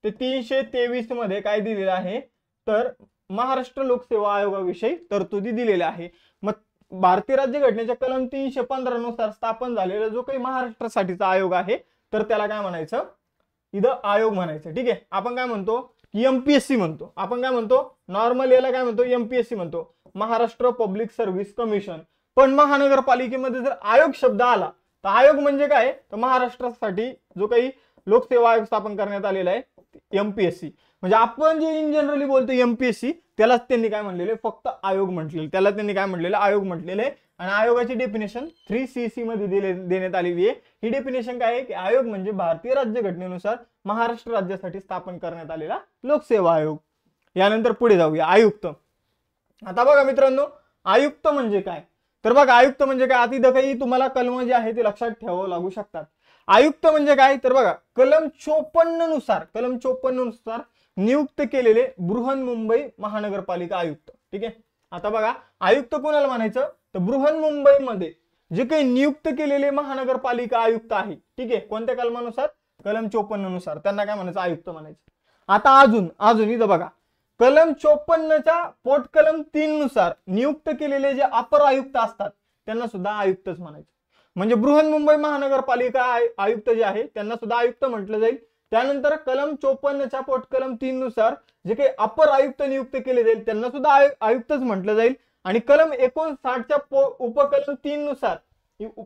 ते 323 मध्ये काय दिलेलं आहे, तर महाराष्ट्र लोकसेवा आयोगाविषयी तरतुदी दिलेल्या आहे. मग भारतीय राज्यघटनेच्या कलम 315 नुसार स्थापन झालेला जो काही महाराष्ट्रासाठीचा आयोग आहे तर त्याला काय म्हणायचं, इथं आयोग म्हणायचं. ठीक आहे, आपण काय म्हणतो एमपीएससी म्हणतो. आपण काय म्हणतो, नॉर्मल याला काय म्हणतो, एमपीएससी म्हणतो, महाराष्ट्र पब्लिक सर्व्हिस कमिशन. पण महानगरपालिकेमध्ये जर आयोग शब्द आला तर आयोग म्हणजे काय, तर महाराष्ट्रासाठी जो काही लोकसेवा आयोग स्थापन करण्यात आलेला आहे एमपीएससी. म्हणजे आपण जे इन जनरली बोलतो एमपीएससी, त्यालाच त्यांनी काय म्हणलेले, फक्त आयोग म्हटलेले, त्याला त्यांनी काय म्हटलेलं, आयोग म्हटलेले. आणि आयोगाची डेफिनेशन 3CC मध्ये देण्यात आलेली आहे. ही डेफिनेशन काय आहे की आयोग म्हणजे भारतीय राज्यघटनेनुसार महाराष्ट्र राज्यासाठी स्थापन करण्यात आलेला लोकसेवा आयोग. यानंतर पुढे जाऊया, आयुक्त. आता बघा मित्रांनो, आयुक्त म्हणजे काय, तर बघा आयुक्त म्हणजे काय, आता इथं काही तुम्हाला कलम जे आहे ते लक्षात ठेवावं लागू शकतात. आयुक्त म्हणजे काय, तर बघा कलम 54 नुसार नियुक्त केलेले बृहन्मुंबई महानगरपालिका आयुक्त. ठीक आहे. आता बघा आयुक्त कोणाला म्हणायचं, तर बृहन्मुंबईमध्ये जे काही नियुक्त केलेले महानगरपालिका आयुक्त आहे, ठीक आहे, कोणत्या कलमानुसार, कलम 54 नुसार, त्यांना काय म्हणायचं, आयुक्त म्हणायचं. आता अजून इथं बघा कलम 54च्या पोटकलम 3 नुसार नियुक्त केलेले जे अपर आयुक्त असतात त्यांना सुद्धा आयुक्तच म्हणायचं. म्हणजे बृहन्मुंबई महानगरपालिका आयुक्त जे आहे त्यांना सुद्धा आयुक्त म्हटलं जाईल. त्यानंतर कलम 54च्या पोटकलम 3 नुसार जे काही अपर आयुक्त नियुक्त केले जाईल त्यांना सुद्धा आयुक्तच म्हटलं जाईल. आणि कलम 59च्या उपकलम 3 नुसार,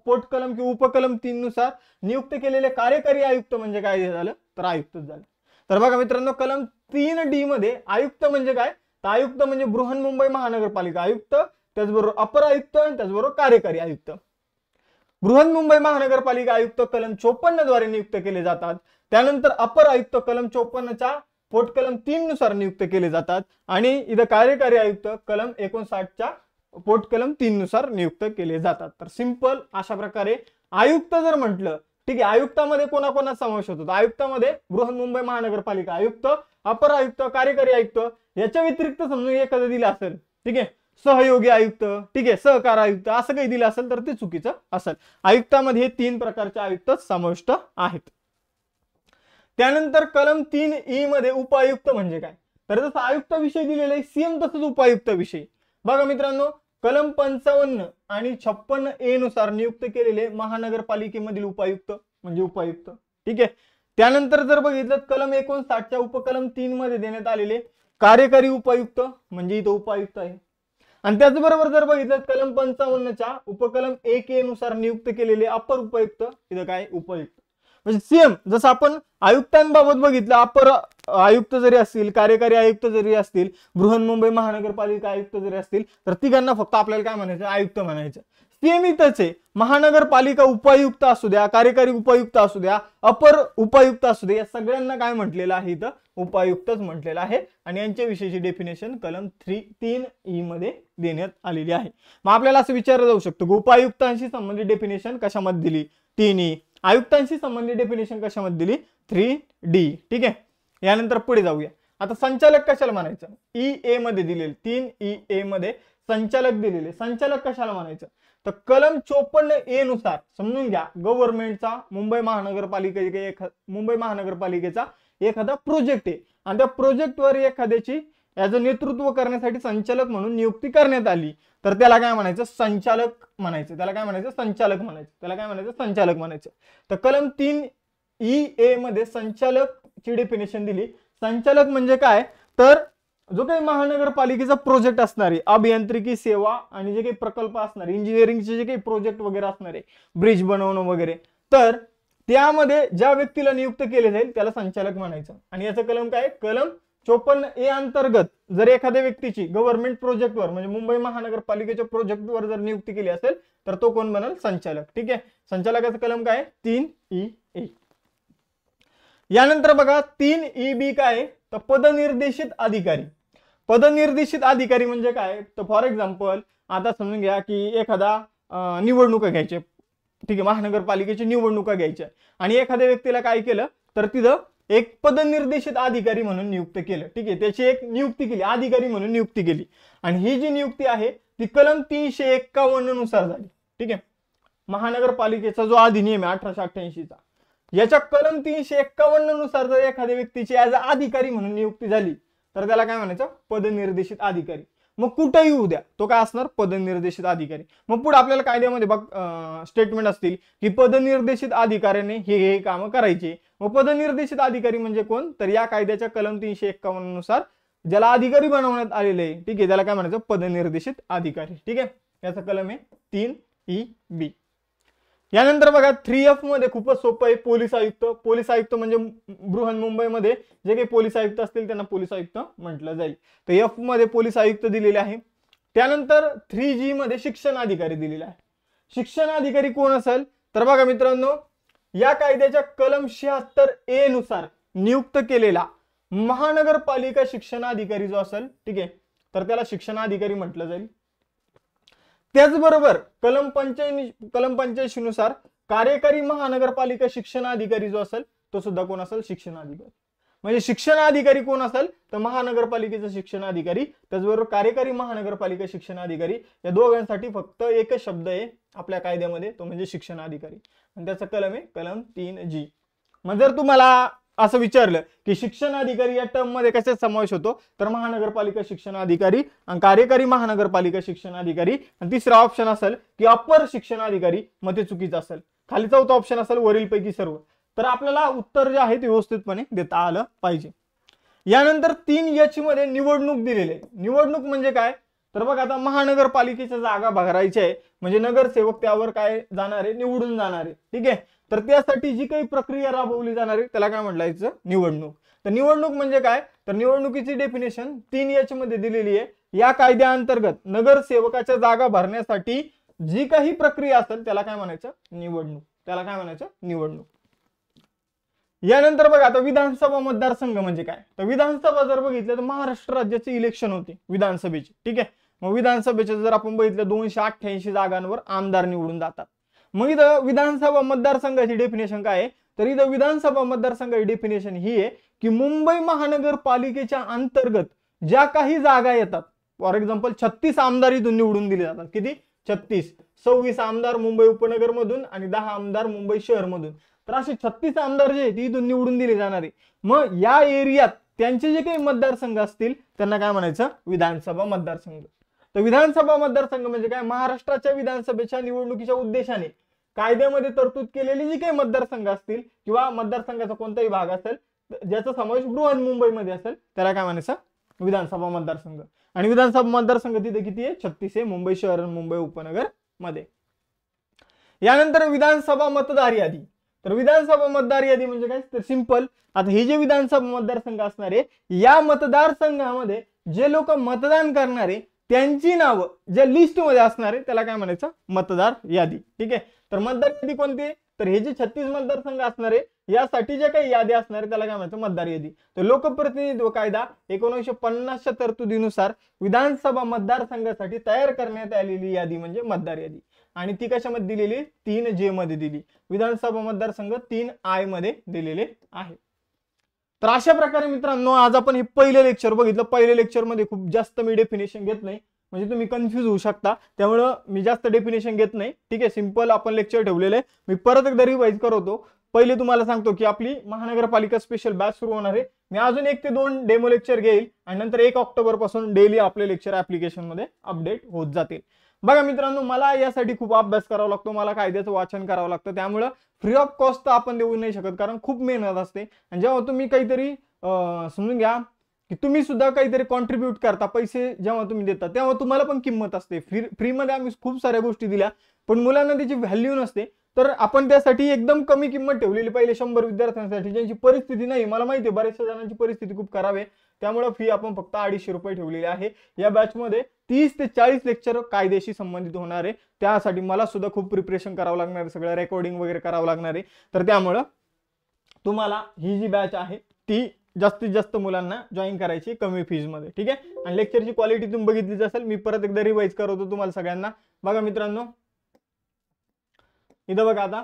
पोटकलम किंवा उपकलम 3 नुसार नियुक्त केलेले कार्यकारी आयुक्त म्हणजे काय झालं, तर आयुक्तच झालं. तर बघा मित्रांनो, कलम 3D मध्ये आयुक्त म्हणजे काय, तर आयुक्त म्हणजे बृहन्मुंबई महानगरपालिका आयुक्त, त्याचबरोबर अपर आयुक्त आणि त्याचबरोबर कार्यकारी आयुक्त. बृहन्मुंबई महानगरपालिका आयुक्त कलम 54 द्वारे नियुक्त केले जातात. त्यानंतर अपर आयुक्त कलम 54च्या पोटकलम 3 नुसार नियुक्त केले जातात. आणि इथं कार्यकारी आयुक्त कलम 59च्या पोटकलम 3 नुसार नियुक्त केले जातात. तर सिंपल अशा प्रकारे आयुक्त जर म्हटलं, ठीक आहे, आयुक्तामध्ये कोणाकोणा समावेश होतो, आयुक्तामध्ये बृहन्मुंबई महानगरपालिका आयुक्त, अपर आयुक्त, कार्यकारी आयुक्त, याच्या व्यतिरिक्त समजून एखादं दिलं असेल, ठीक आहे, सहयोगी आयुक्त, ठीक आहे, सहकार आयुक्त, असं काही दिलं असेल तर ते चुकीचं असेल. आयुक्तामध्ये हे 3 प्रकारचे आयुक्त समाविष्ट आहेत. त्यानंतर कलम 3E मध्ये उपायुक्त म्हणजे काय, तर जसं आयुक्त विषय दिलेला आहे सेम तसंच उपायुक्त विषय. बघा मित्रांनो, कलम 55 आणि 56A नुसार नियुक्त केलेले महानगरपालिकेमधील उपायुक्त म्हणजे उपायुक्त. ठीक आहे. त्यानंतर जर बघितलं कलम 59च्या उपकलम 3 मध्ये देण्यात आलेले कार्यकारी उपायुक्त म्हणजे इथं उपायुक्त आहे. आणि त्याचबरोबर जर बघितलं कलम 55च्या उपकलम 1A नुसार नियुक्त केलेले अपर उपायुक्त इथं काय उपायुक्त. म्हणजे सेम जसं आपण आयुक्तांबाबत बघितलं, अपर आयुक्त जरी असतील, कार्यकारी आयुक्त जरी असतील, बृहन्मुंबई महानगरपालिका आयुक्त जरी असतील, तर तिघांना फक्त आपल्याला काय म्हणायचं, आयुक्त म्हणायचं. सेम इथंच आहे, महानगरपालिका उपायुक्त असू द्या, कार्यकारी उपायुक्त असू द्या, अपर उपायुक्त असू द्या, या सगळ्यांना काय म्हटलेलं आहे, इथं उपायुक्तच म्हटलेलं आहे. आणि यांच्याविषयीची डेफिनेशन कलम 3E मध्ये देण्यात आलेली आहे. मग आपल्याला असं विचारलं जाऊ शकतं की उपायुक्तांशी संबंधित डेफिनेशन कशामध्ये दिली, 3E. आयुक्तांशी संबंधित डेफिनेशन कशामध्ये दिली, 3D. ठीक आहे. यानंतर पुढे जाऊया. आता संचालक कशाला म्हणायचं, EA मध्ये दिलेले, 3EA मध्ये संचालक दिलेले. संचालक कशाला म्हणायचं, तर कलम 54A नुसार समजून घ्या, गव्हर्नमेंटचा मुंबई महानगरपालिकेचा एखादा प्रोजेक्ट आहे आणि त्या प्रोजेक्टवर एखाद्याची याचं नेतृत्व करण्यासाठी संचालक म्हणून नियुक्ती करण्यात आली, तर त्याला काय म्हणायचं, संचालक म्हणायचं. त्याला काय म्हणायचं, संचालक म्हणायचं. त्याला काय म्हणायचं, संचालक म्हणायचं. तर कलम 3EA मध्ये संचालकची डेफिनेशन दिली. संचालक म्हणजे काय, तर जो काही महानगरपालिकेचा प्रोजेक्ट असणारे, अभियांत्रिकी सेवा आणि जे काही प्रकल्प असणारे, इंजिनिअरिंगचे जे काही प्रोजेक्ट वगैरे असणारे, ब्रिज बनवणं वगैरे, तर त्यामध्ये ज्या व्यक्तीला नियुक्त केले जाईल त्याला संचालक म्हणायचं. आणि याचा कलम काय, कलम 54A अंतर्गत जर एखाद्या व्यक्तीची गव्हर्नमेंट प्रोजेक्टवर म्हणजे मुंबई महानगरपालिकेच्या प्रोजेक्टवर जर नियुक्ती केली असेल तर तो कोण बनेल, संचालक. ठीक आहे. संचालकाचा कलम काय, 3EA. यानंतर बघा 3EB काय, तर पदनिर्देशित अधिकारी. पदनिर्देशित अधिकारी म्हणजे काय, तर फॉर एक्झाम्पल आता समजून घ्या की एखादा निवडणुका घ्यायच्या, ठीक आहे, महानगरपालिकेची निवडणुका घ्यायच्या आणि एखाद्या व्यक्तीला काय केलं तर तिथं एक पदनिर्देशित अधिकारी म्हणून नियुक्त केलं. ठीक आहे, त्याची एक नियुक्ती केली, अधिकारी म्हणून नियुक्ती केली. आणि ही जी नियुक्ती आहे ती कलम 351 नुसार झाली. ठीक आहे. महानगरपालिकेचा जो अधिनियम आहे 1888चा, याच्या कलम 351 नुसार जर एखाद्या व्यक्तीची ऍज अ अधिकारी म्हणून नियुक्ती झाली तर त्याला काय म्हणायचं, पदनिर्देशित अधिकारी. मग कुठेही येऊ द्या, तो काय असणार, पदनिर्देशित अधिकारी. मग पुढे आपल्याला कायद्यामध्ये बघ स्टेटमेंट असतील की पदनिर्देशित अधिकाऱ्याने हे कामं करायची. मग पदनिर्देशित अधिकारी म्हणजे कोण, तर या कायद्याच्या कलम 351 नुसार ज्याला अधिकारी बनवण्यात आलेले आहे, ठीक आहे, त्याला काय म्हणायचं, पदनिर्देशित अधिकारी. ठीक आहे, याचा कलम आहे 3E(b). यानंतर बघा 3F मध्ये खूपच सोपं आहे, पोलीस आयुक्त. पोलीस आयुक्त म्हणजे बृहन्मुंबईमध्ये जे काही पोलीस आयुक्त असतील त्यांना पोलीस आयुक्त म्हटलं जाईल. तर F मध्ये पोलीस आयुक्त दिलेले आहे. त्यानंतर 3G मध्ये शिक्षण अधिकारी दिलेला आहे. शिक्षण अधिकारी कोण असेल, तर बघा मित्रांनो, या कायद्याच्या कलम 76A नुसार नियुक्त केलेला महानगरपालिका शिक्षणाधिकारी जो असेल, ठीक आहे, तर त्याला शिक्षणाधिकारी म्हटलं जाईल. त्याचबरोबर कलम 85 नुसार कार्यकारी महानगरपालिका शिक्षणाधिकारी जो असेल तो सुद्धा कोण असेल, शिक्षणाधिकारी. म्हणजे शिक्षणाधिकारी कोण असेल, तर महानगरपालिकेचा शिक्षणाधिकारी, त्याचबरोबर कार्यकारी महानगरपालिका शिक्षणाधिकारी. या दोघांसाठी फक्त एकच शब्द आहे आपल्या कायद्यामध्ये, तो म्हणजे शिक्षणाधिकारी, आणि त्याचा कलम आहे कलम 3G. मग जर तुम्हाला असं विचारलं की शिक्षणाधिकारी या टर्म मध्ये कशाचा समावेश होतो, तर महानगरपालिका शिक्षणाधिकारी आणि कार्यकारी महानगरपालिका शिक्षणाधिकारी, आणि तिसरा ऑप्शन असेल की अपर शिक्षणाधिकारी, मग ते चुकीचं असेल. खाली चौथा ऑप्शन असेल वरीलपैकी सर्व. तर आपल्याला उत्तर जे आहे ते व्यवस्थितपणे देता आलं पाहिजे. यानंतर 3H मध्ये निवडणूक दिलेली आहे. निवडणूक म्हणजे काय, तर बघा आता महानगरपालिकेच्या जागा भरायच्या आहे, म्हणजे नगरसेवक त्यावर काय जाणार आहे, निवडून जाणार आहे. ठीक आहे, तर त्यासाठी जी काही प्रक्रिया राबवली जाणार आहे त्याला काय म्हटलं, निवडणूक. तर निवडणूक म्हणजे काय, तर निवडणुकीची डेफिनेशन 3H मध्ये दिलेली आहे. या कायद्याअंतर्गत नगरसेवकाच्या जागा भरण्यासाठी जी काही प्रक्रिया असेल त्याला काय म्हणायचं, निवडणूक. त्याला काय म्हणायचं, निवडणूक. यानंतर बघा आता विधानसभा मतदारसंघ म्हणजे काय, तर विधानसभा जर बघितलं तर महाराष्ट्र राज्याचे इलेक्शन होते विधानसभेची. ठीक आहे, मग विधानसभेचे जर आपण बघितलं 288 जागांवर आमदार निवडून जातात. मग इथं विधानसभा मतदारसंघाची डेफिनेशन काय आहे, तर इथं विधानसभा मतदारसंघाची डेफिनेशन ही आहे की मुंबई महानगरपालिकेच्या अंतर्गत ज्या काही जागा येतात, फॉर एक्झाम्पल 36 आमदार इथून निवडून दिले जातात. किती, 36. 26 आमदार मुंबई उपनगर मधून आणि 10 आमदार मुंबई शहर मधून. तर असे 36 आमदार जे आहेत इथून निवडून दिले जाणारे. मग या एरियात त्यांचे जे काही मतदारसंघ असतील त्यांना काय म्हणायचं, विधानसभा मतदारसंघ. तर विधानसभा मतदारसंघ म्हणजे काय, महाराष्ट्राच्या विधानसभेच्या निवडणुकीच्या उद्देशाने कायद्यामध्ये तरतूद केलेली जी काही मतदारसंघ असतील किंवा मतदारसंघाचा कोणताही भाग असेल ज्याचा समावेश बृहन्मुंबईमध्ये असेल त्याला काय म्हणायचं, विधानसभा मतदारसंघ. आणि विधानसभा मतदारसंघ तिथे किती आहे, 36 आहे, मुंबई शहर आणि मुंबई उपनगर मध्ये. यानंतर विधानसभा मतदार यादी. तर विधानसभा मतदार यादी म्हणजे काय, तर सिंपल, आता हे जे विधानसभा मतदारसंघ असणार आहे या मतदारसंघामध्ये जे लोक मतदान करणारे त्यांची नावं ज्या लिस्ट मध्ये असणार आहे त्याला काय म्हणायचं, मतदार यादी. ठीक आहे, तर मतदार यादी कोणती आहे, तर हे जे 36 मतदारसंघ असणार आहे यासाठी जे काही यादी असणार आहे त्याला काय म्हणायचं, मतदार यादी. तर लोकप्रतिनिधित्व कायदा 1950च्या तरतुदीनुसार विधानसभा मतदारसंघासाठी तयार करण्यात आलेली यादी म्हणजे मतदार यादी. आणि ती कशामध्ये दिलेली, 3J मध्ये दिली. विधानसभा मतदारसंघ 3I मध्ये दिलेले आहे. तर अशा प्रकारे मित्रांनो आज आपण हे पहिले लेक्चर बघितलं. पहिल्या लेक्चर मध्ये खूप जास्त मी डेफिनेशन घेत नाही, म्हणजे तुम्ही कन्फ्यूज होऊ शकता, त्यामुळं मी जास्त डेफिनेशन घेत नाही. ठीक आहे, सिंपल आपण लेक्चर ठेवलेले आहे. मी परत एकदा रिवाइज करतो. पहिले तुम्हाला सांगतो की आपली महानगरपालिका स्पेशल बॅच सुरू होणार आहे. मी अजून 1 ते 2 डेमो लेक्चर घेईल आणि नंतर 1 ऑक्टोबर पासून डेली आपले लेक्चर ऍप्लिकेशन मध्ये अपडेट होत जातील. बघा मित्रांनो, मला यासाठी खूप अभ्यास करावा लागतो, मला कायद्याचं वाचन करावं लागतं, त्यामुळं फ्री ऑफ कॉस्ट तर आपण देऊ नाही शकत कारण खूप मेहनत असते. आणि जेव्हा तुम्ही काहीतरी समजून घ्या की तुम्ही सुद्धा काहीतरी कॉन्ट्रीब्यूट करता, पैसे जेव्हा तुम्ही देता तेव्हा तुम्हाला पण किंमत असते. फ्रीमध्ये आम्ही खूप साऱ्या गोष्टी दिल्या पण मुलांना त्याची व्हॅल्यू नसते. तर आपण त्यासाठी एकदम कमी किंमत ठेवलेली पाहिजे 100 विद्यार्थ्यांसाठी ज्यांची परिस्थिती नाही. मला माहिती आहे बऱ्याचशा जणांची परिस्थिती खूप खराब आहे, त्यामुळे फी आपण फक्त 250 रुपये ठेवलेली आहे. या बॅच मध्ये 30 ते 40 लेक्चर कायद्याशी संबंधित होणार आहे. त्यासाठी मला सुद्धा खूप प्रिपरेशन करावं लागणार आहे, सगळं रेकॉर्डिंग वगैरे करावं लागणार आहे. तर त्यामुळं तुम्हाला ही जी बॅच आहे ती जास्तीत जास्त मुलांना जॉईन करायची कमी फीज मध्ये. ठीक आहे, आणि लेक्चरची क्वालिटी तुम्ही बघितलीच असेल. मी परत एकदा रिवाइज करतो तुम्हाला सगळ्यांना. बघा मित्रांनो, इथं बघा, आता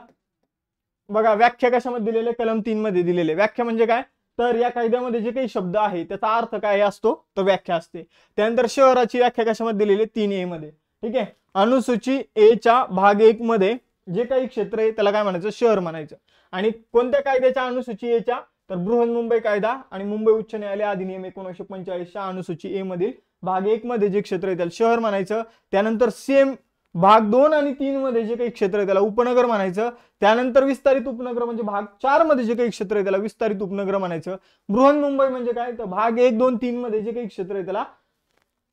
बघा व्याख्या कशामध्ये दिलेले, कलम 3 मध्ये दिलेले. व्याख्या म्हणजे काय, तर या कायद्यामध्ये जे काही शब्द आहे त्याचा अर्थ काय असतो तर व्याख्या असते. त्यानंतर शहराची व्याख्या कशामध्ये दिलेली, 3A मध्ये. ठीक आहे, अनुसूची A च्या भाग 1 मध्ये जे काही क्षेत्र आहे त्याला काय म्हणायचं, शहर म्हणायचं. आणि कोणत्या कायद्याच्या अनुसूची A च्या, तर बृहन्मुंबई कायदा आणि मुंबई उच्च न्यायालय अधिनियम 1945 च्या अनुसूची A मधील भाग 1 मध्ये जे क्षेत्र आहे त्याला शहर म्हणायचं. त्यानंतर सेम भाग 2 आणि 3 मध्ये जे काही क्षेत्र आहे त्याला उपनगर म्हणायचं. त्यानंतर विस्तारित उपनगर म्हणजे भाग 4 मध्ये जे काही क्षेत्र आहे त्याला विस्तारित उपनगर म्हणायचं. बृहन्मुंबई म्हणजे काय, तर भाग 1, 2, 3 मध्ये जे काही क्षेत्र आहे त्याला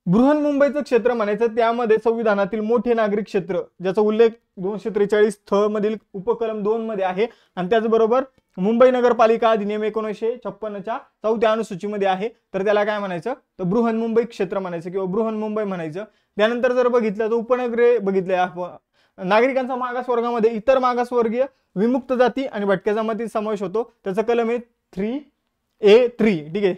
बृहन्मुंबईचं क्षेत्र म्हणायचं. त्यामध्ये संविधानातील मोठे नागरिक क्षेत्र ज्याचा उल्लेख 243 थ मधील उपकलम 2 मध्ये आहे आणि त्याचबरोबर मुंबई नगरपालिका अधिनियम 1956च्या 4थ्या अनुसूचीमध्ये आहे. तर त्याला काय म्हणायचं, तर बृहन्मुंबई क्षेत्र म्हणायचं किंवा बृहन्मुंबई म्हणायचं. त्यानंतर जर बघितलं तर उपनगरे बघितले नागरिकांचा मागासवर्गामध्ये इतर मागासवर्गीय, विमुक्त जाती आणि भटक्या जमाती समावेश होतो. त्याचा कलम आहे 3A3. ठीक आहे.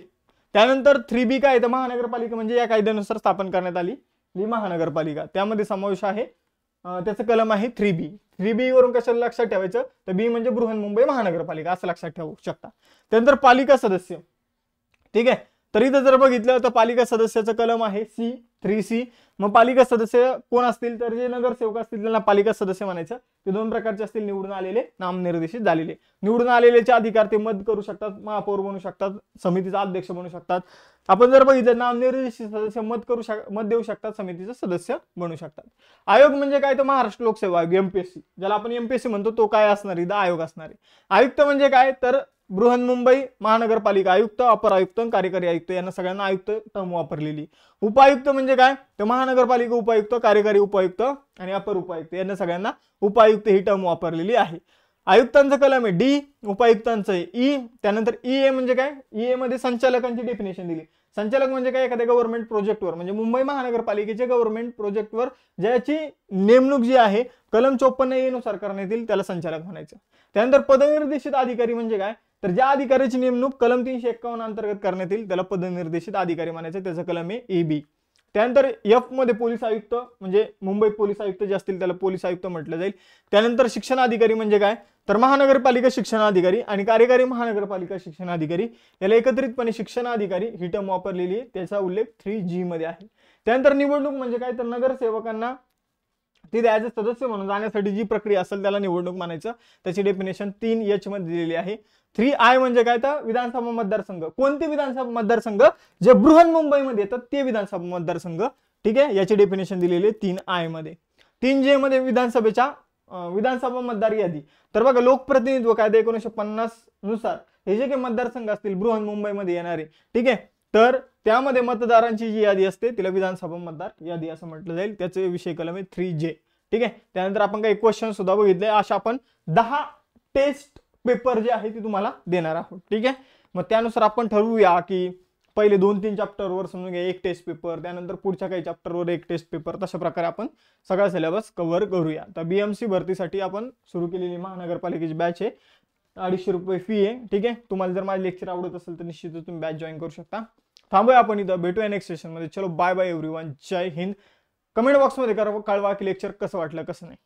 त्यानंतर 3B काय, तर महानगरपालिका म्हणजे या कायद्यानुसार स्थापन करण्यात आली महानगरपालिका, त्यामध्ये समावेश आहे. त्याचं कलम आहे 3B. 3B वरून कशाला लक्षात ठेवायचं, तर बी म्हणजे बृहन्मुंबई महानगरपालिका असं लक्षात ठेवू शकता. त्यानंतर पालिका सदस्य. ठीक आहे. तर इथं जर बघितलं तर पालिका सदस्याचं कलम आहे 3C. मग पालिका सदस्य कोण असतील, तर जे नगरसेवक असतील त्यांना पालिका सदस्य म्हणायचं. ते 2 प्रकारचे असतील, निवडून आलेले, नामनिर्देशित झालेले. निवडून आलेलेचे अधिकार ते मत करू शकतात, महापौर बनू शकतात, समितीचा अध्यक्ष बनू शकतात. आपण जर बघितलं नामनिर्देशित सदस्य मत देऊ शकतात, समितीचा सदस्य बनू शकतात. आयोग म्हणजे काय, तर महाराष्ट्र लोकसेवा आयोग MPSC, ज्याला आपण MPSC म्हणतो, तो काय असणार आहे, आयोग असणार आहे. आयुक्त म्हणजे काय, तर बृहन्मुंबई महानगरपालिका आयुक्त, अपर आयुक्त, कार्यकारी आयुक्त यांना सगळ्यांना आयुक्त टर्म वापरलेली. उपायुक्त म्हणजे काय, तर महानगरपालिका उपायुक्त, कार्यकारी उपायुक्त आणि अपर उपायुक्त यांना सगळ्यांना उपायुक्त ही टर्म वापरलेली आहे. आयुक्तांचं कलम आहे D, उपायुक्तांचं आहे E. त्यानंतर EA म्हणजे काय, EA मध्ये संचालकांची डेफिनेशन दिली. संचालक म्हणजे काय, एखाद्या गव्हर्नमेंट प्रोजेक्टवर म्हणजे मुंबई महानगरपालिकेच्या गव्हर्नमेंट प्रोजेक्टवर ज्याची नेमणूक जी आहे कलम 54A नुसार करण्यात येईल त्याला संचालक म्हणायचं. त्यानंतर पदनिर्देशित अधिकारी म्हणजे काय, तर ज्या अधिकाऱ्याची नेमणूक कलम 351 अंतर्गत करण्यात येईल त्याला पदनिर्देशित अधिकारी म्हणायचं. त्याचं कलम आहे AB. त्यानंतर F मध्ये पोलीस आयुक्त म्हणजे मुंबई पोलीस आयुक्त जे असतील त्याला पोलीस आयुक्त म्हटलं जाईल. त्यानंतर शिक्षणाधिकारी म्हणजे काय, तर महानगरपालिका शिक्षणाधिकारी आणि कार्यकारी महानगरपालिका शिक्षणाधिकारी याला एकत्रितपणे शिक्षणाधिकारी ही टर्म वापरलेली आहे. त्याचा उल्लेख 3G मध्ये आहे. त्यानंतर निवडणूक म्हणजे काय, तर नगरसेवकांना तिथे ऍज अ सदस्य म्हणून जाण्यासाठी जी प्रक्रिया असेल त्याला निवडणूक म्हणायचं. त्याची डेफिनेशन 3H मध्ये दिलेली आहे. 3I म्हणजे काय, तर विधानसभा मतदारसंघ. कोणते विधानसभा मतदारसंघ, जे बृहन्मुंबईमध्ये येतात ते विधानसभा मतदारसंघ. ठीक आहे. याची डेफिनेशन दिलेली आहे 3I मध्ये. 3J मध्ये विधानसभा मतदार यादी. तर बघा लोकप्रतिनिधित्व कायदा 1950 नुसार हे जे काही मतदारसंघ असतील बृहन्मुंबईमध्ये येणारे, ठीक आहे, तर त्यामध्ये मतदारांची जी यादी असते तिला विधानसभा मतदार यादी असं म्हटलं जाईल. त्याचे विषय कलम आहे 3J. ठीक आहे. त्यानंतर आपण काही क्वेश्चन सुद्धा बघितले. अशा आपण 10 टेस्ट पेपर जे आहे ते तुम्हाला देणार आहोत. ठीक आहे. मग त्यानुसार आपण ठरवूया की पहिले 2-3 चॅप्टरवर समजून घ्या एक टेस्ट पेपर, त्यानंतर पुढच्या काही चॅप्टरवर एक टेस्ट पेपर, तशा प्रकारे आपण सगळा सिलेबस कव्हर करूया. तर BMC भरतीसाठी आपण सुरू केलेली महानगरपालिकेची बॅच आहे. 250 रुपये फी आहे. ठीक आहे. तुम्हाला जर माझे लेक्चर आवडत असेल तर निश्चितच तुम्ही बॅच जॉईन करू शकता. थांबूया आपण इथं, भेटूया नेक्स्ट सेशनमध्ये. चलो बाय बाय एव्हरीवन. जय हिंद. कमेंट बॉक्समध्ये कळवा की लेक्चर कसं वाटलं कसं नाही.